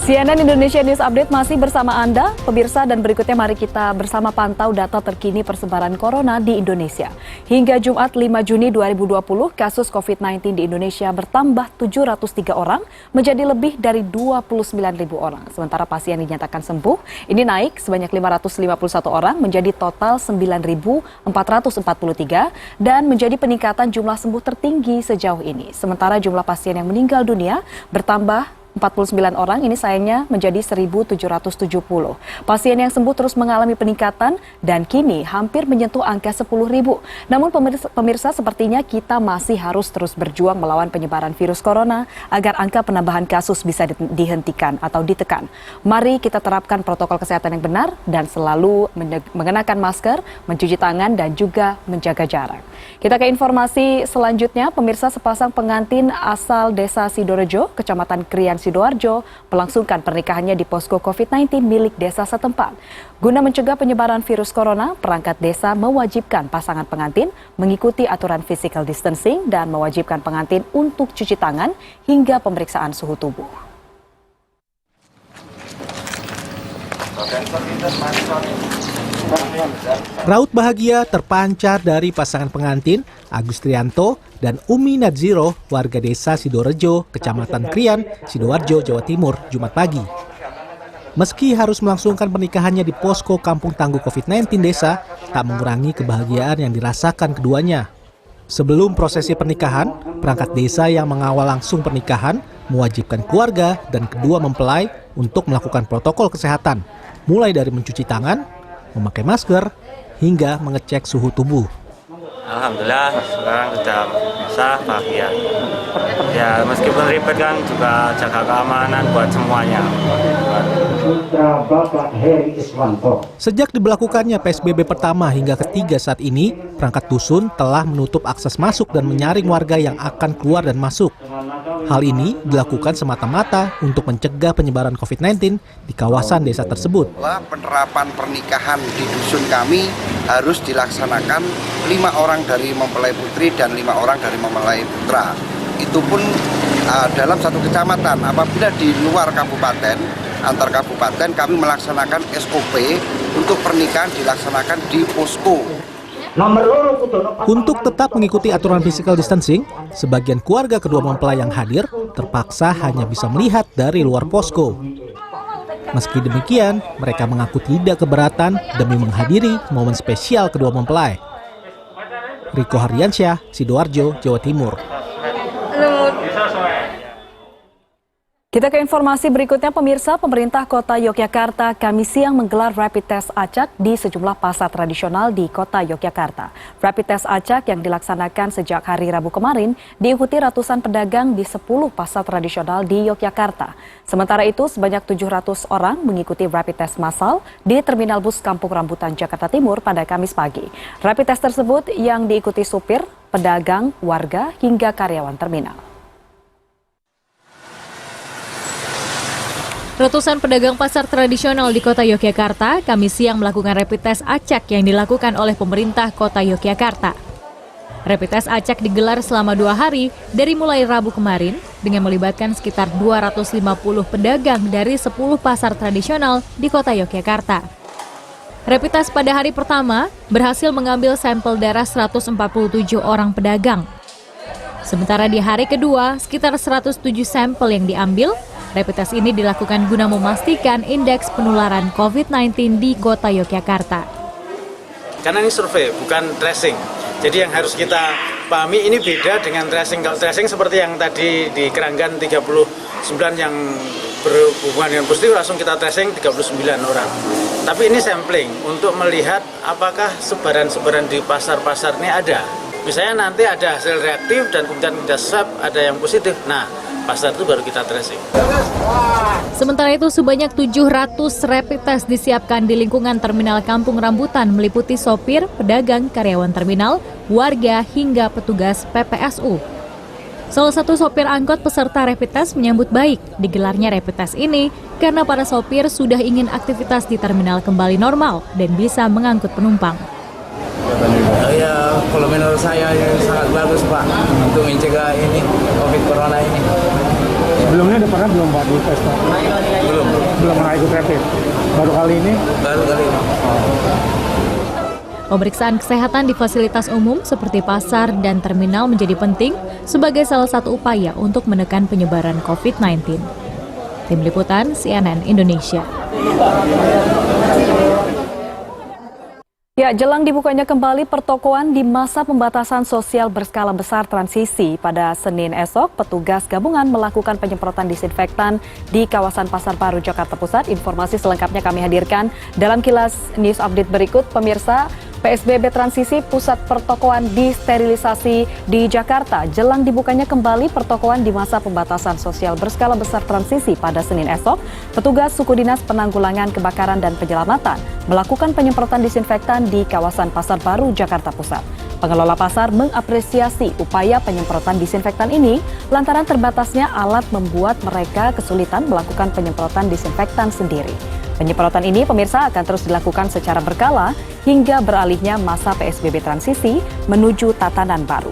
CNN Indonesia News Update masih bersama Anda, pemirsa, dan berikutnya mari kita bersama pantau data terkini persebaran corona di Indonesia. Hingga Jumat 5 Juni 2020, kasus COVID-19 di Indonesia bertambah 703 orang menjadi lebih dari 29.000 orang. Sementara pasien dinyatakan sembuh, ini naik sebanyak 551 orang menjadi total 9.443 dan menjadi peningkatan jumlah sembuh tertinggi sejauh ini. Sementara jumlah pasien yang meninggal dunia bertambah 49 orang, ini sayangnya menjadi 1.770. Pasien yang sembuh terus mengalami peningkatan dan kini hampir menyentuh angka 10.000. Namun pemirsa, sepertinya kita masih harus terus berjuang melawan penyebaran virus corona agar angka penambahan kasus bisa dihentikan atau ditekan. Mari kita terapkan protokol kesehatan yang benar dan selalu mengenakan masker, mencuci tangan dan juga menjaga jarak. Kita ke informasi selanjutnya, pemirsa, sepasang pengantin asal Desa Sidorejo, Kecamatan Krian, Sidoarjo, melangsungkan pernikahannya di posko COVID-19 milik desa setempat. Guna mencegah penyebaran virus corona, perangkat desa mewajibkan pasangan pengantin mengikuti aturan physical distancing dan mewajibkan pengantin untuk cuci tangan hingga pemeriksaan suhu tubuh. Raut bahagia terpancar dari pasangan pengantin Agus Trianto dan Umi Nadziro, warga desa Sidorejo, Kecamatan Krian, Sidoarjo, Jawa Timur, Jumat pagi. Meski harus melangsungkan pernikahannya di posko Kampung Tangguh COVID-19 desa, tak mengurangi kebahagiaan yang dirasakan keduanya. Sebelum prosesi pernikahan, perangkat desa yang mengawal langsung pernikahan mewajibkan keluarga dan kedua mempelai untuk melakukan protokol kesehatan, mulai dari mencuci tangan, memakai masker, hingga mengecek suhu tubuh. Alhamdulillah sekarang sudah bisa bahagia. Ya meskipun ribet kan juga jaga keamanan buat semuanya. Sejak diberlakukannya PSBB pertama hingga ketiga saat ini, perangkat dusun telah menutup akses masuk dan menyaring warga yang akan keluar dan masuk. Hal ini dilakukan semata-mata untuk mencegah penyebaran COVID-19 di kawasan desa tersebut. Penerapan pernikahan di dusun kami harus dilaksanakan 5 orang dari mempelai putri dan 5 orang dari mempelai putra. Itu pun dalam satu kecamatan. Apabila di luar kabupaten, antar kabupaten kami melaksanakan SOP untuk pernikahan dilaksanakan di posko. Untuk tetap mengikuti aturan physical distancing, sebagian keluarga kedua mempelai yang hadir terpaksa hanya bisa melihat dari luar posko. Meski demikian, mereka mengaku tidak keberatan demi menghadiri momen spesial kedua mempelai. Riko Hardiansyah, Sidoarjo, Jawa Timur. Kita ke informasi berikutnya, pemirsa. Pemerintah Kota Yogyakarta Kamis siang menggelar rapid test acak di sejumlah pasar tradisional di Kota Yogyakarta. Rapid test acak yang dilaksanakan sejak hari Rabu kemarin diikuti ratusan pedagang di 10 pasar tradisional di Yogyakarta. Sementara itu, sebanyak 700 orang mengikuti rapid test massal di Terminal Bus Kampung Rambutan, Jakarta Timur pada Kamis pagi. Rapid test tersebut yang diikuti supir, pedagang, warga, hingga karyawan terminal. Ratusan pedagang pasar tradisional di Kota Yogyakarta Kamis siang melakukan rapid test acak yang dilakukan oleh pemerintah Kota Yogyakarta. Rapid test acak digelar selama 2 hari dari mulai Rabu kemarin dengan melibatkan sekitar 250 pedagang dari 10 pasar tradisional di Kota Yogyakarta. Rapid test pada hari pertama berhasil mengambil sampel darah 147 orang pedagang. Sementara di hari kedua, sekitar 107 sampel yang diambil. Rapid test ini dilakukan guna memastikan indeks penularan COVID-19 di Kota Yogyakarta. Karena ini survei, bukan tracing. Jadi yang harus kita pahami ini beda dengan tracing. Kalau tracing seperti yang tadi di Keranggan 39 yang berhubungan dengan positif, langsung kita tracing 39 orang. Tapi ini sampling untuk melihat apakah sebaran-sebaran di pasar-pasar ini ada. Misalnya nanti ada hasil reaktif dan kemudian kita swab ada yang positif. Nah, pasar itu baru kita tracing. Sementara itu sebanyak 700 rapid test disiapkan di lingkungan Terminal Kampung Rambutan meliputi sopir, pedagang, karyawan terminal, warga hingga petugas PPSU. Salah satu sopir angkot peserta rapid test menyambut baik digelarnya rapid test ini karena para sopir sudah ingin aktivitas di terminal kembali normal dan bisa mengangkut penumpang. Ya, kalau menurut saya sangat bagus Pak untuk mencegah ini COVID Corona ini. Sebelumnya udah pernah belum Pak di tes Pak? Belum. Belum pernah ikut rapid. Baru kali ini? Baru kali ini. Pemeriksaan kesehatan di fasilitas umum seperti pasar dan terminal menjadi penting sebagai salah satu upaya untuk menekan penyebaran COVID-19. Tim Liputan CNN Indonesia. Ya, jelang dibukanya kembali pertokoan di masa pembatasan sosial berskala besar transisi pada Senin esok, petugas gabungan melakukan penyemprotan disinfektan di kawasan Pasar Baru, Jakarta Pusat. Informasi selengkapnya kami hadirkan dalam kilas news update berikut. Pemirsa, PSBB transisi pusat pertokoan disterilisasi di Jakarta. Jelang dibukanya kembali pertokoan di masa pembatasan sosial berskala besar transisi pada Senin esok, petugas Suku Dinas Penanggulangan Kebakaran dan Penyelamatan melakukan penyemprotan disinfektan di kawasan Pasar Baru, Jakarta Pusat. Pengelola pasar mengapresiasi upaya penyemprotan disinfektan ini lantaran terbatasnya alat membuat mereka kesulitan melakukan penyemprotan disinfektan sendiri. Penyemprotan ini, pemirsa, akan terus dilakukan secara berkala hingga beralihnya masa PSBB transisi menuju tatanan baru.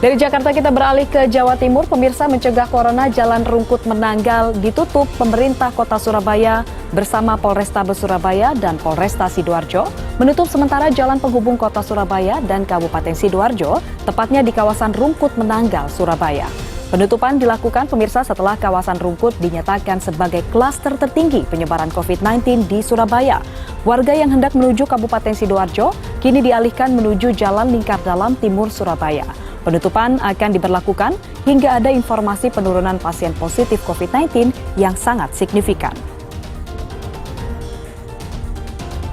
Dari Jakarta kita beralih ke Jawa Timur. Pemirsa, mencegah corona, Jalan Rungkut Menanggal ditutup pemerintah Kota Surabaya bersama Polrestabes Surabaya dan Polresta Sidoarjo menutup sementara jalan penghubung Kota Surabaya dan Kabupaten Sidoarjo, tepatnya di kawasan Rungkut Menanggal, Surabaya. Penutupan dilakukan, pemirsa, setelah kawasan Rungkut dinyatakan sebagai klaster tertinggi penyebaran COVID-19 di Surabaya. Warga yang hendak menuju Kabupaten Sidoarjo kini dialihkan menuju Jalan Lingkar Dalam Timur Surabaya. Penutupan akan diberlakukan hingga ada informasi penurunan pasien positif COVID-19 yang sangat signifikan.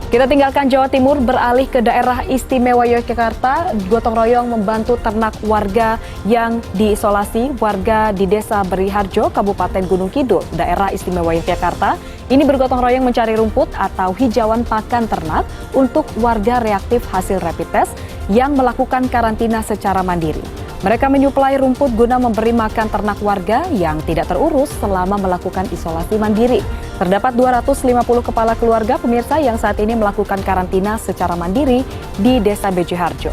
Kita tinggalkan Jawa Timur, beralih ke daerah istimewa Yogyakarta. Gotong royong membantu ternak warga yang diisolasi. Warga di Desa Beriharjo, Kabupaten Gunung Kidul, daerah istimewa Yogyakarta, ini bergotong royong mencari rumput atau hijauan pakan ternak untuk warga reaktif hasil rapid test yang melakukan karantina secara mandiri. Mereka menyuplai rumput guna memberi makan ternak warga yang tidak terurus selama melakukan isolasi mandiri. Terdapat 250 kepala keluarga, pemirsa, yang saat ini melakukan karantina secara mandiri di Desa Bejiharjo.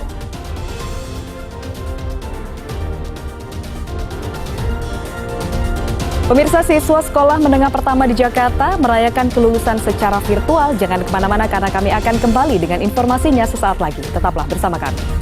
Pemirsa, siswa sekolah menengah pertama di Jakarta merayakan kelulusan secara virtual. Jangan kemana-mana karena kami akan kembali dengan informasinya sesaat lagi. Tetaplah bersama kami.